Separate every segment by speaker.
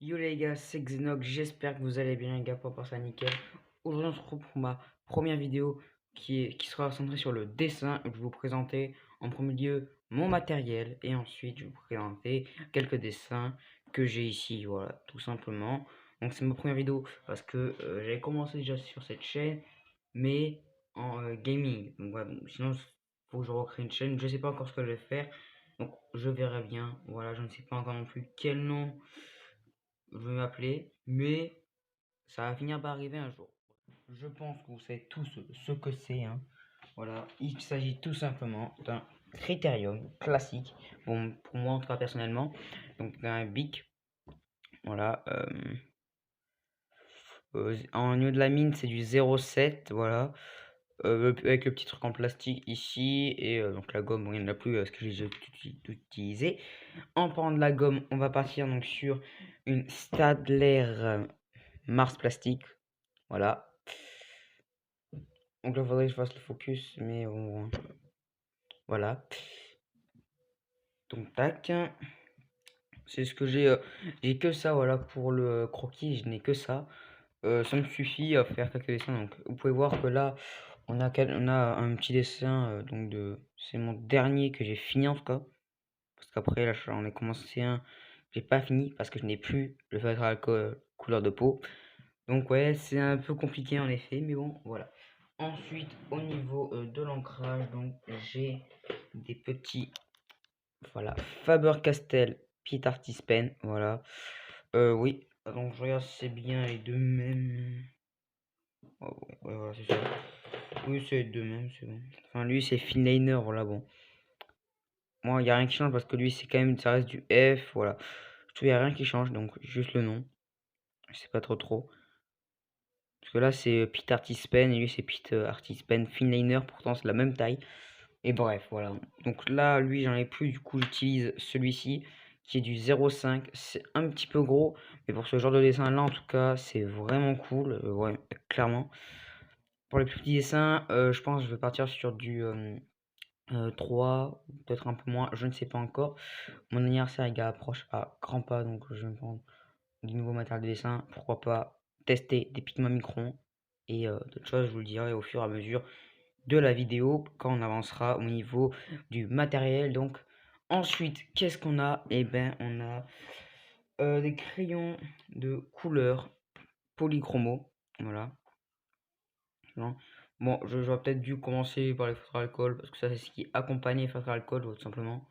Speaker 1: Yo les gars, c'est Xenox, j'espère que vous allez bien les gars, pour ça nickel. Aujourd'hui on se retrouve pour ma première vidéo qui sera centrée sur le dessin. Je vais vous présenter en premier lieu mon matériel et ensuite je vais vous présenter quelques dessins que j'ai ici, voilà, tout simplement. Donc c'est ma première vidéo parce que j'avais commencé déjà sur cette chaîne, mais en gaming. Donc voilà, bon, sinon faut que je recrée une chaîne, je sais pas encore ce que je vais faire. Donc je verrai bien, voilà, je ne sais pas encore non plus quel nom je vais m'appeler, mais ça va finir par arriver un jour. Je pense que vous savez tous ce que c'est, hein. Voilà, il s'agit tout simplement d'un critérium classique, bon, pour moi en tout cas personnellement, donc d'un bic, voilà, en niveau de la mine c'est du 0,7, voilà, avec le petit truc en plastique ici, et donc la gomme, bon, il n'y en a plus parce que j'ai tout utilisé. En parlant de la gomme, on va partir donc sur une Stadler Mars plastique, voilà. Donc là, il faudrait que je fasse le focus, mais voilà. Donc tac, c'est ce que j'ai que ça, voilà, pour le croquis, je n'ai que ça. Ça me suffit à faire quelques dessins. Donc vous pouvez voir que là, on a un petit dessin, c'est mon dernier que j'ai fini en tout cas. Parce qu'après, là, j'en ai commencé un, j'ai pas fini parce que je n'ai plus le feutre à alcool couleur de peau. Donc ouais, c'est un peu compliqué en effet, mais bon, voilà. Ensuite, au niveau de l'ancrage, donc j'ai des petits, voilà, Faber-Castell Pit Artist Pen, voilà. Oui, donc je regarde si c'est bien les deux mêmes. Oh, ouais, voilà, c'est ça. Oui, c'est les deux mêmes, c'est bon. Enfin, lui, c'est Finliner, voilà, bon. Moi, il n'y a rien qui change parce que lui, c'est quand même, ça reste du F, voilà. Je trouve qu'il n'y a rien qui change, donc juste le nom. Je sais pas trop. Parce que là, c'est Pete Artist Pen et lui, c'est Pete Artist Pen Finliner. Pourtant, c'est la même taille. Et bref, voilà. Donc là, lui, j'en ai plus. Du coup, j'utilise celui-ci qui est du 0,5. C'est un petit peu gros. Mais pour ce genre de dessin-là, en tout cas, c'est vraiment cool. Ouais, clairement. Pour les plus petits dessins, je pense que je vais partir sur du 3, peut-être un peu moins. Je ne sais pas encore. Mon anniversaire, il approche à grands pas. Donc, je vais me prendre du nouveau matériel de dessin, pourquoi pas tester des pigments microns et d'autres choses, je vous le dirai au fur et à mesure de la vidéo quand on avancera au niveau du matériel. Donc ensuite, qu'est-ce qu'on a? Eh ben on a des crayons de couleur polychromo, voilà. Bon, j'aurais peut-être dû commencer par les feutres à alcool parce que ça c'est ce qui accompagne les feutres à alcool, tout simplement.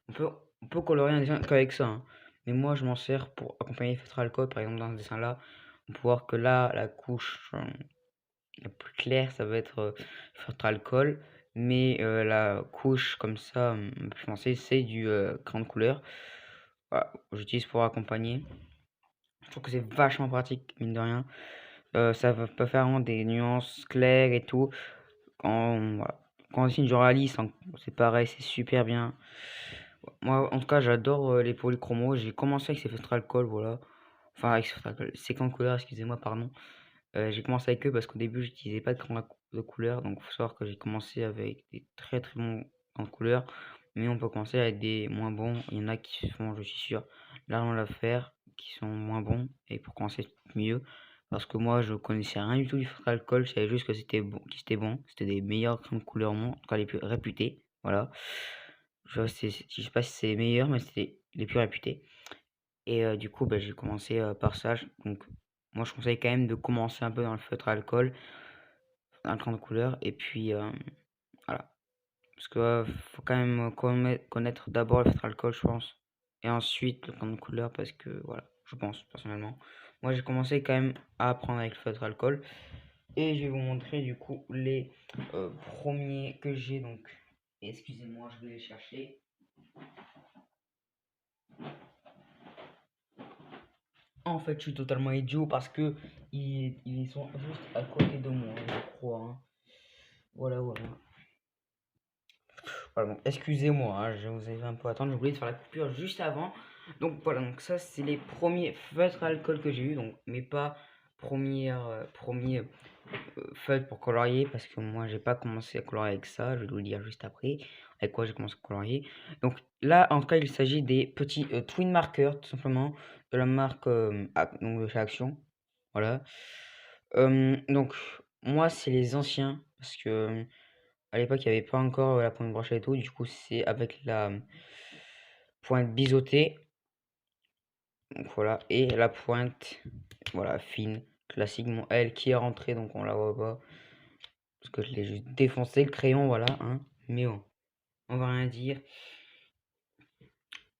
Speaker 1: On peut colorer un dessin qu'avec ça, hein. Mais moi je m'en sers pour accompagner les feutres à alcool. Par exemple dans ce dessin là, on peut voir que là la couche la plus claire ça va être feutre à alcool, mais la couche comme ça plus foncée c'est du crayon de couleur. Voilà, j'utilise pour accompagner. Je trouve que c'est vachement pratique mine de rien. Ça peut faire vraiment des nuances claires et tout. Voilà. Quand on dessine du réalisme, c'est pareil, c'est super bien. Moi, en tout cas, j'adore les polychromos. J'ai commencé avec ces feutres alcool, voilà. Enfin, avec ces feutres alcool, ces crayons de couleur, excusez-moi, pardon. J'ai commencé avec eux parce qu'au début, j'utilisais pas de crayons de couleur. Donc, il faut savoir que j'ai commencé avec des très très bons crayons de couleur. Mais on peut commencer avec des moins bons. Il y en a qui se font, je suis sûr, largement l'affaire, qui sont moins bons. Et pour commencer mieux. Parce que moi, je connaissais rien du tout du feutre alcool. Je savais juste que c'était bon, C'était des meilleurs crayons de couleur au monde, en tout cas les plus réputés. Voilà. Je sais pas si c'est les meilleurs, mais c'était les plus réputés. Et du coup, bah, j'ai commencé par ça. Donc, moi, je conseille quand même de commencer un peu dans le feutre à alcool, dans le crayon de couleur. Et puis, voilà. Parce que faut quand même connaître d'abord le feutre à alcool, je pense. Et ensuite le crayon de couleur, parce que, voilà, je pense personnellement. Moi, j'ai commencé quand même à apprendre avec le feutre à alcool. Et je vais vous montrer du coup les premiers que j'ai. Donc, excusez-moi, je vais les chercher. En fait, je suis totalement idiot parce que ils sont juste à côté de moi, je crois, hein. Voilà, voilà. Voilà, donc excusez-moi, hein, je vous ai fait un peu attendre. J'ai oublié de faire la coupure juste avant. Donc voilà, donc ça c'est les premiers feutres à alcool que j'ai eu, donc mais pas premiers feutre pour colorier, parce que moi j'ai pas commencé à colorier avec ça, je vais vous le dire juste après avec quoi j'ai commencé à colorier. Donc là en tout cas il s'agit des petits twin markers tout simplement de la marque donc de chez Action, voilà. Donc moi c'est les anciens parce que à l'époque il n'y avait pas encore la pointe brochée et tout, du coup c'est avec la pointe biseautée, donc voilà, et la pointe voilà fine classique, mon L qui est rentrée donc on la voit pas parce que je l'ai juste défoncé le crayon, voilà, hein, mais bon, on va rien dire.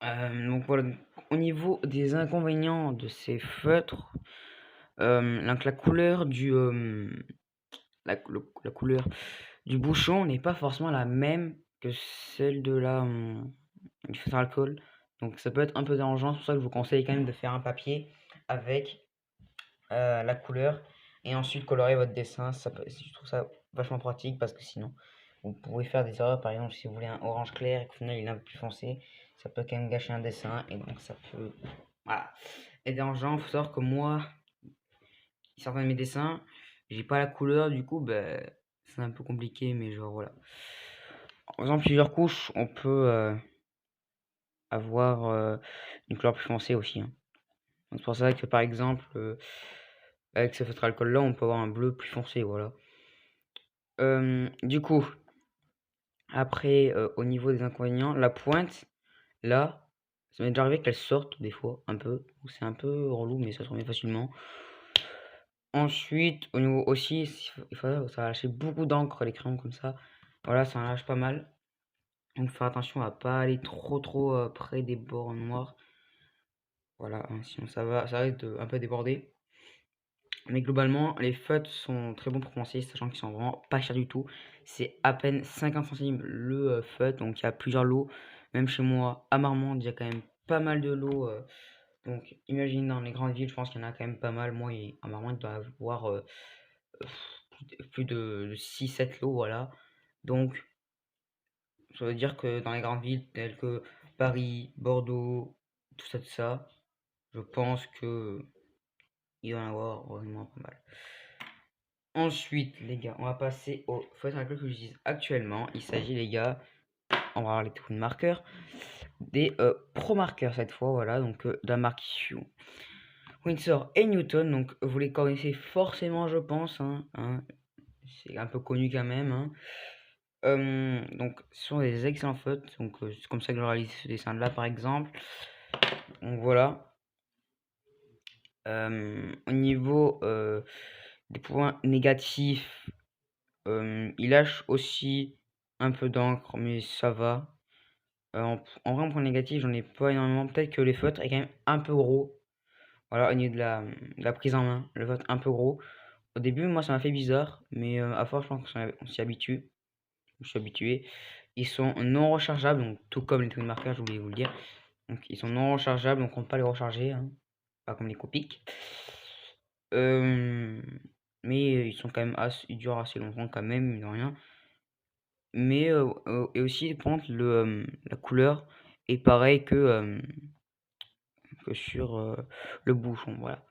Speaker 1: Donc voilà, au niveau des inconvénients de ces feutres, donc la couleur du la couleur du bouchon n'est pas forcément la même que celle de la du feutre alcool, donc ça peut être un peu dérangeant. C'est pour ça que je vous conseille quand même de faire un papier avec la couleur et ensuite colorer votre dessin. Je trouve ça vachement pratique parce que sinon vous pouvez faire des erreurs. Par exemple, si vous voulez un orange clair et qu'au final il est un peu plus foncé, ça peut quand même gâcher un dessin et donc ça peut voilà être dérangeant. Faut savoir que moi, certains de mes dessins, j'ai pas la couleur, du coup ben c'est un peu compliqué, mais genre voilà. En faisant plusieurs couches, on peut avoir une couleur plus foncée aussi, hein. Donc c'est pour ça que par exemple avec ce feutre alcool là, on peut avoir un bleu plus foncé, voilà. Du coup, après, au niveau des inconvénients, la pointe, là, ça m'est déjà arrivé qu'elle sorte des fois, un peu. C'est un peu relou, mais ça se remet facilement. Ensuite, au niveau aussi, ça va lâcher beaucoup d'encre, les crayons comme ça. Voilà, ça en lâche pas mal. Donc, faire attention à pas aller trop près des bords noirs. Voilà, hein, sinon ça risque de un peu déborder. Mais globalement, les feutres sont très bons pour commencer, sachant qu'ils sont vraiment pas chers du tout. C'est à peine 50 centimes le feutre, donc il y a plusieurs lots. Même chez moi, à Marmande, il y a quand même pas mal de lots. Donc imagine dans les grandes villes, je pense qu'il y en a quand même pas mal. Moi, à Marmande, il doit y avoir plus de 6-7 lots, voilà. Donc ça veut dire que dans les grandes villes telles que Paris, Bordeaux, tout ça, je pense que il va y en avoir vraiment pas mal. Ensuite, les gars, on va passer au feutre à alcool que j'utilise actuellement. Il s'agit, les gars, on va voir les twin markers, des pro markers cette fois, voilà, donc de la marque Hue, Winsor et Newton. Donc vous les connaissez forcément, je pense, hein, c'est un peu connu quand même, hein. Donc ce sont des excellents feutres, donc c'est comme ça que je réalise ce dessin là par exemple. Donc voilà. Au niveau des points négatifs, il lâche aussi un peu d'encre, mais ça va. En vrai, en point négatif, j'en ai pas énormément. Peut-être que les feutres est quand même un peu gros. Voilà, au niveau de la prise en main, le feutre un peu gros. Au début, moi, ça m'a fait bizarre, mais à force, je pense qu'on s'y habitue. Je suis habitué. Ils sont non rechargeables, donc tout comme les twin markers, je voulais vous le dire. Donc, ils sont non rechargeables, donc on ne peut pas les recharger, hein, pas comme les Copic. Mais ils sont quand même ils durent assez longtemps quand même, mine de rien. Mais et aussi par contre la couleur est pareille que sur le bouchon, voilà.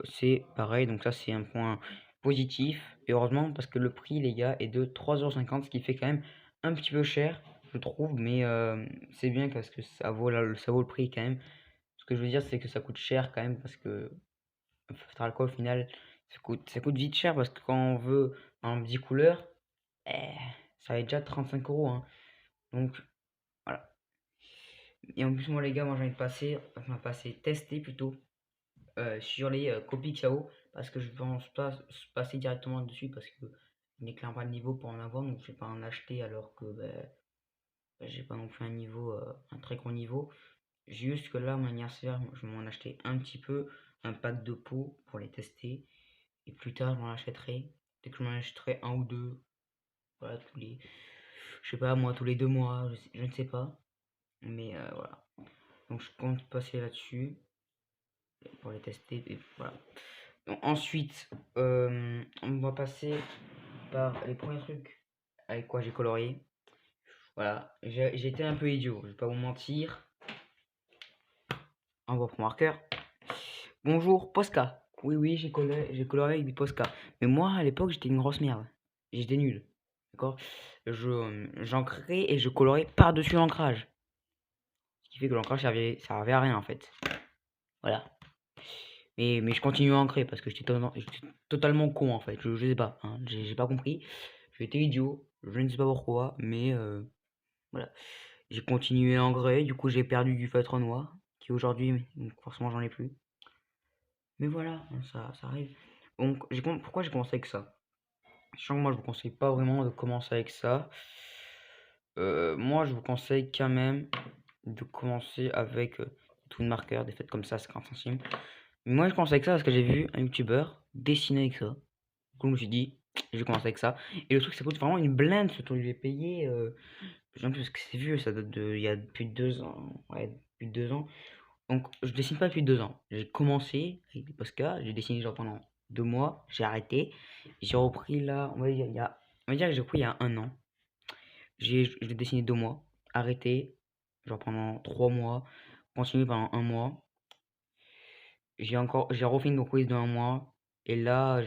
Speaker 1: C'est pareil, donc ça c'est un point positif. Et heureusement parce que le prix, les gars, est de 3,50 €, ce qui fait quand même un petit peu cher, je trouve, mais c'est bien parce que ça vaut le prix quand même. Ce que je veux dire, c'est que ça coûte cher quand même parce que un feutre alcool au final, ça coûte vite cher parce que quand on veut un 10 couleurs, eh, ça va être déjà 35 €, hein. Donc voilà. Et en plus, moi, les gars, moi, j'ai envie de tester plutôt sur les copies Xiao parce que je pense pas passer directement dessus parce que je n'ai clairement pas le niveau pour en avoir, donc je vais pas en acheter alors que j'ai pas non plus un très gros niveau. Juste que là, mon anniversaire, je vais m'en acheter un petit peu, un pack de pots pour les tester. Et plus tard, je m'en achèterai. Dès que je m'en achèterai un ou deux, voilà, je sais pas, moi, tous les 2 mois, je ne sais pas. Mais voilà. Donc je compte passer là-dessus pour les tester. Et voilà. Donc, ensuite, on va passer par les premiers trucs avec quoi j'ai colorié. Voilà, j'ai été un peu idiot, je vais pas vous mentir. Un gros marqueur. Bonjour Posca. Oui, oui, j'ai coloré avec des Posca. Mais moi, à l'époque, j'étais une grosse merde. J'étais nul. D'accord? J'ancrais et je colorais par-dessus l'ancrage. Ce qui fait que l'ancrage servait à rien, en fait. Voilà. Mais je continue à ancrer parce que j'étais totalement con, en fait. Je sais pas, hein, j'ai pas compris. J'étais idiot. Je ne sais pas pourquoi, mais voilà. J'ai continué à ancrer. Du coup, j'ai perdu du feutre noir, qui aujourd'hui, forcément, j'en ai plus. Mais voilà, hein, ça arrive. Donc, pourquoi j'ai commencé avec ça? Sachant que moi, je vous conseille pas vraiment de commencer avec ça. Moi, je vous conseille quand même de commencer avec tout de marqueur, des fêtes comme ça, 50 centimes. Mais moi, je commence avec ça parce que j'ai vu un youtubeur dessiner avec ça. Du coup, je me suis dit, je vais commencer avec ça. Et le truc, ça coûte vraiment une blinde, ce truc. J'ai payé, je sais plus parce que c'est vieux, ça date il y a plus de 2 ans. Ouais, plus de 2 ans. Donc, je dessine pas depuis 2 ans. J'ai commencé avec des Posca, j'ai dessiné genre pendant 2 mois, j'ai arrêté. J'ai repris là, on va dire que j'ai repris il y a un an. J'ai dessiné 2 mois, arrêté, genre pendant 3 mois, continué pendant un mois. J'ai refait une reprise de un mois. Et là,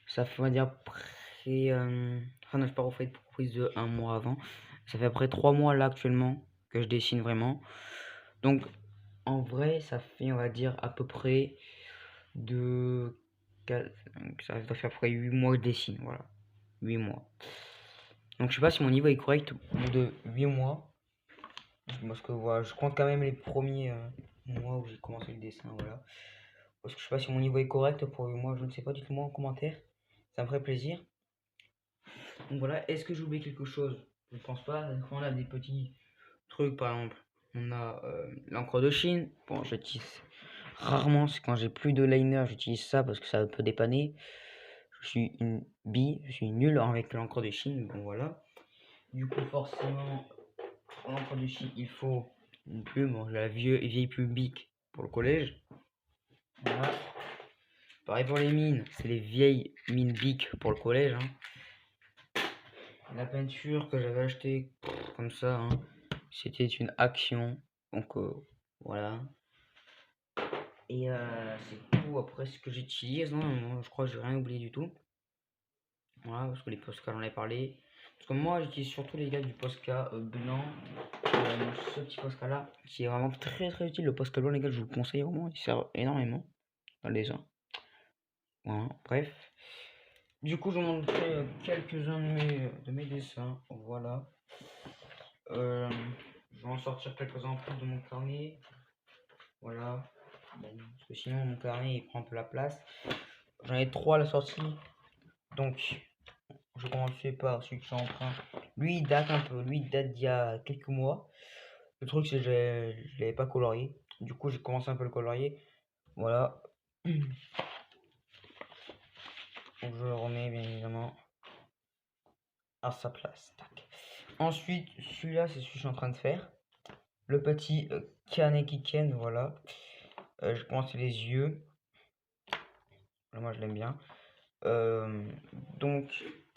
Speaker 1: ça fait, on va dire, enfin, non, j'ai pas refait de reprise de un mois avant. Ça fait après 3 mois là actuellement que je dessine vraiment. Donc, en vrai, ça fait, on va dire, à peu près de. Ça doit faire à peu près 8 mois que je dessine, voilà. 8 mois. Donc, je sais pas si mon niveau est correct au bout de 8 mois. Parce que voilà, je compte quand même les premiers mois où j'ai commencé le dessin, voilà. Parce que je sais pas si mon niveau est correct pour moi, je ne sais pas, dites-le moi en commentaire. Ça me ferait plaisir. Donc voilà, est-ce que j'ai oublié quelque chose? Je ne pense pas. On a des petits trucs, par exemple. On a l'encre de Chine. Bon, j'utilise rarement, c'est quand j'ai plus de liner, j'utilise ça parce que ça peut dépanner. Je suis une bille, je suis nul avec l'encre de Chine, bon voilà. Du coup, forcément, pour l'encre de Chine, il faut une plume, la vieille plume Bic pour le collège. Voilà. Pareil pour les mines, c'est les vieilles mines Bic pour le collège. Hein. La peinture que j'avais acheté comme ça, hein, c'était une action. Donc voilà. Et c'est tout après ce que j'utilise. Hein. Je crois que j'ai rien oublié du tout. Voilà, parce que les Posca, j'en ai parlé. Parce que moi, j'utilise surtout les gars du Posca blanc. Ce petit Posca là, qui est vraiment très très utile. Le Posca blanc, les gars, je vous le conseille vraiment. Il sert énormément dans le dessin. Voilà, bref. Du coup, je vais vous montrer quelques-uns de mes dessins. Voilà. Je vais en sortir quelques-uns en plus de mon carnet. Voilà. Bon, parce que sinon, mon carnet, il prend un peu la place. J'en ai 3 à la sortie. Donc, je commençais par celui que j'ai en train. Lui, il date un peu. Lui, il date d'il y a quelques mois. Le truc, c'est que je l'avais pas colorié. Du coup, j'ai commencé un peu le colorier. Voilà. Donc, je le remets, bien évidemment, à sa place. Tac. Ensuite, celui-là, c'est celui que je suis en train de faire. Le petit Kaneki-ken, voilà. Je commence les yeux. Moi, je l'aime bien. Donc,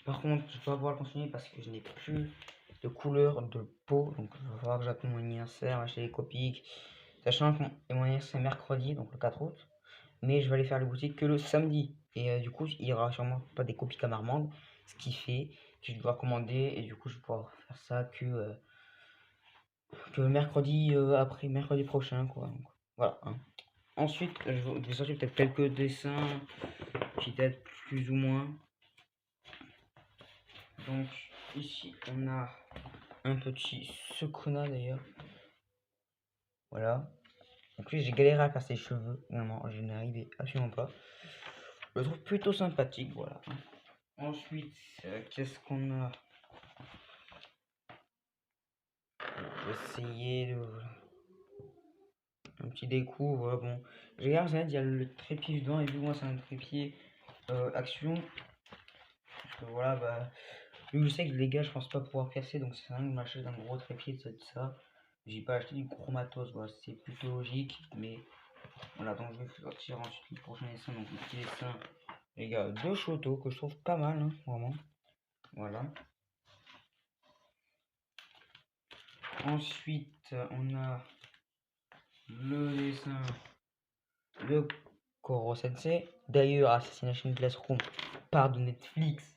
Speaker 1: par contre, je vais pas pouvoir le continuer parce que je n'ai plus de couleur de peau. Donc, il va falloir que j'attende mon anniversaire, acheter les copies. Sachant que mon anniversaire c'est mercredi, donc le 4 août. Mais je vais aller faire les boutiques que le samedi. Et du coup, il y aura sûrement pas des copies à Marmande. Ce qui fait que je dois commander. Et du coup, je vais pouvoir faire ça que mercredi après, mercredi prochain, quoi. Donc, voilà. Hein. Ensuite, je vais sortir peut-être quelques dessins qui datent plus ou moins. Donc ici on a un petit Sukuna d'ailleurs. Voilà. Donc lui j'ai galéré à faire ses cheveux. Vraiment, je n'arrivais absolument pas. Je le trouve plutôt sympathique, voilà. Ensuite, qu'est-ce qu'on a? Je vais essayer de. Un petit découp, voilà, bon. Je regarde, il y a le trépied dedans, et vu moi c'est un trépied action. Parce que voilà, bah. Vu que je sais que les gars, je pense pas pouvoir percer, donc c'est rien de m'acheter un gros trépied de ça. J'ai pas acheté du gros matos, voilà, c'est plutôt logique, mais voilà, donc je vais sortir ensuite le prochain dessin, donc le petit dessin, les gars, de Shoto, que je trouve pas mal, hein, vraiment. Voilà. Ensuite, on a le dessin de Koro Sensei. D'ailleurs, Assassination Classroom part de Netflix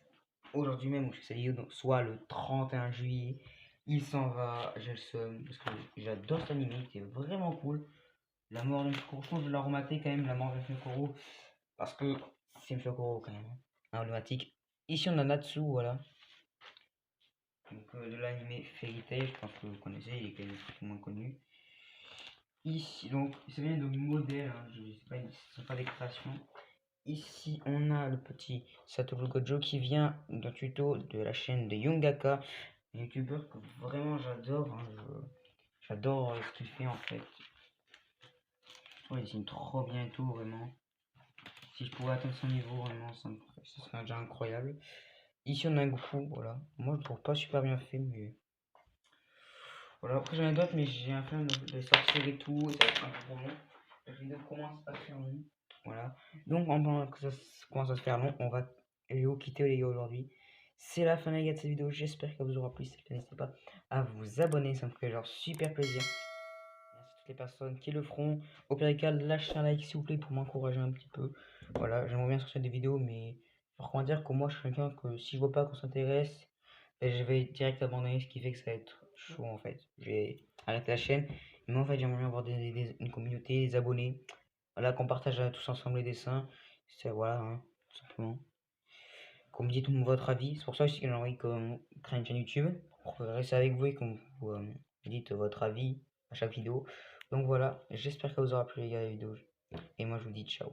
Speaker 1: aujourd'hui même, où je sais donc soit le 31 juillet. Il s'en va, j'ai le seum, parce que j'adore cet anime, c'est vraiment cool. La mort de Mukuro, je pense que je vais la remater quand même, la mort de Mukuro, parce que c'est Mukuro quand même, hein, emblématique. Ici on a Natsu, voilà. Donc de l'anime Fairy Tail, je pense que vous connaissez, il est quand même moins connu. Ici, donc, c'est bien de modèles, hein, je sais pas, ce sont pas des créations. Ici, on a le petit Satoru Gojo qui vient d'un tuto de la chaîne de Yongaka, un youtubeur que vraiment j'adore, hein, j'adore ce qu'il fait en fait. Il dessine trop bien et tout, vraiment. Si je pouvais atteindre son niveau, vraiment, ça serait déjà incroyable. Ici, on a un Goku, voilà. Moi, je le trouve pas super bien fait, mais voilà. Après, j'en ai d'autres, mais j'ai un peu de les sortir et tout, et ça va être un peu trop long. La vidéo commence à faire long. Voilà. Donc, en pendant que ça commence à se faire long, on va quitter les gars aujourd'hui. C'est la fin les gars de cette vidéo. J'espère qu'elle vous aura plu. N'hésitez pas à vous abonner, ça me ferait genre super plaisir. Merci à toutes les personnes qui le feront. Au pire des cas, lâchez un like s'il vous plaît pour m'encourager un petit peu. Voilà, j'aimerais bien sortir des vidéos, mais par contre dire que moi je suis quelqu'un que si je vois pas qu'on s'intéresse, ben, je vais direct abandonner, ce qui fait que ça va être chaud en fait. Je vais arrêter la chaîne. Mais en fait, j'aimerais bien avoir une communauté, des abonnés. Voilà, qu'on partage tous ensemble les dessins. C'est voilà, hein, tout simplement. Qu'on me dites votre avis. C'est pour ça aussi que j'ai envie qu'on crée une chaîne YouTube. Pour rester avec vous et qu'on vous dites votre avis à chaque vidéo. Donc voilà, j'espère que ça vous aura plu les gars la vidéo. Et moi je vous dis ciao.